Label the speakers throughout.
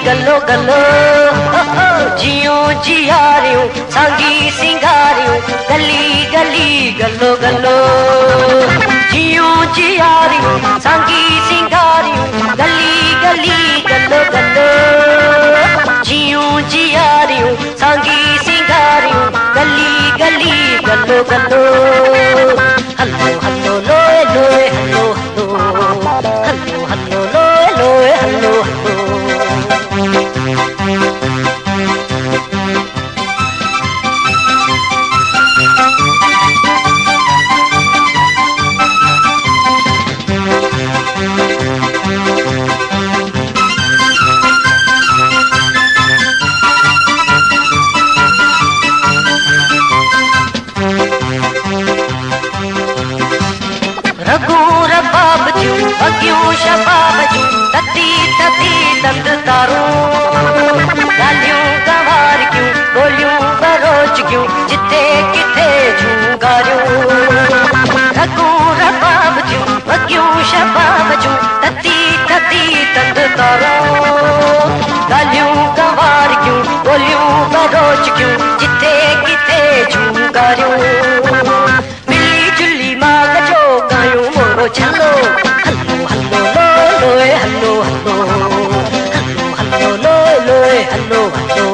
Speaker 1: गलो गलो जियो जियारियूं सांगी सिंगारियूं गली गली गलो गलो जियो जियारियूं सांगी सिंगारियूं गली गली गलो गलो जियो जियारियूं सांगी सिंगारियूं गली गली गलो गलो हलो हलो लोए लोए हलो हलो हलो हलो लोए लोए हलो हलो शबाब जूं तती तती तंद तारूं गालियूं गवार क्यों बोलियूं बरोच क्यों जिते किथे झूंगारियूं रगूं रबाब जूं वगियूं शबाब जूं तती तती तंद तारूं गालियूं गवार क्यों बोलियूं बरोच क्यों जिते किथे झूंगारियूं मिली जुली माग जो गायूं मोरो छलो हलो हलो हलो हलो लोए लोए हलो हलो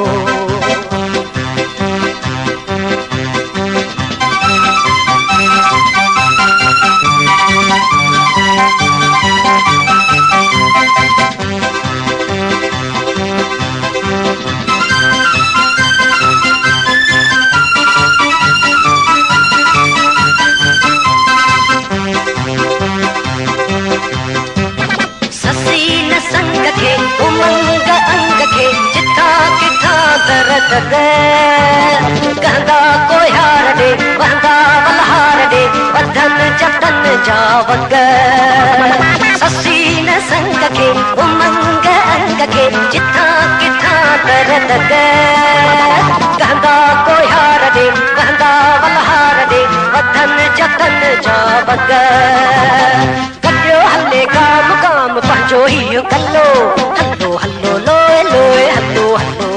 Speaker 1: कहंदा को यार दे वहंदा बलहार दे वधन चटन जा वग ससी न संग के उमंग अंग के जिथा किथा दर्द कहंदा को यार दे वहंदा बलहार दे वधन चटन जा वग कपियो हले काम काम पंहिंजो ही कल्लो हलो हलो लोए लोए हलो हलो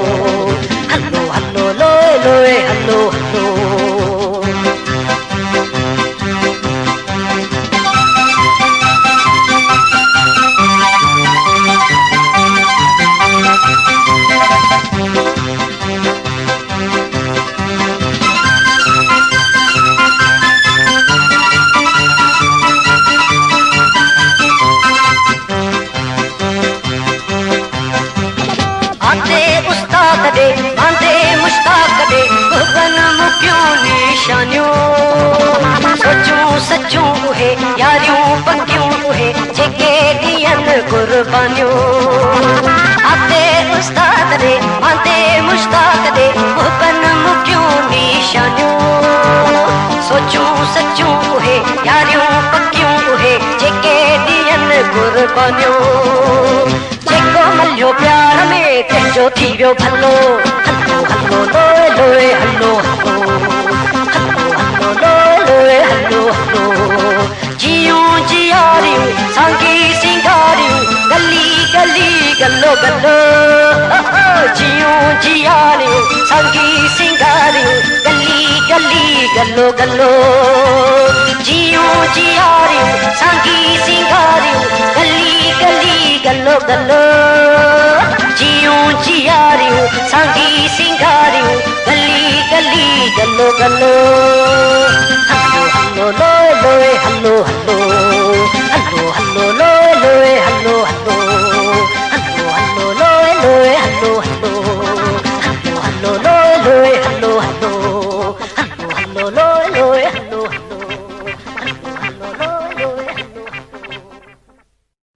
Speaker 1: लोए हलो हलो आते उस्ताद दे आंदे मुश्ताक दे भुगन मुक्यों निशानियों सोचूं सचूं उहे यारियूं पक्कियूं उहे जेके ॾियन कुर्बानियूं आते उस्ताद दे आंदे मुश्ताक दे भुगन मुक्यों निशानियूं सोचूं सचूं उहे यारियूं पक्कियूं उहे जेके ॾियन कुर्बानियूं जेको मलियो प्यार में तेजो थी वियो भलो हलो हलो लोए लोए हलो हलो हलो हलो लोए लोए हलो हलो जियूं जियारियूं सांगी सिंगारियूं गली गली गलो गलो जियूं जियारियूं सांगी सिंगारियूं गली गली गलो गलो जियूं जियारियूं सांगी सिंगारियूं गली गली गलो गलो जियूं जियारियूं सांगी सिंगारियूं गली गली गलो गलो हलो हलो लोए लोए हलो हलो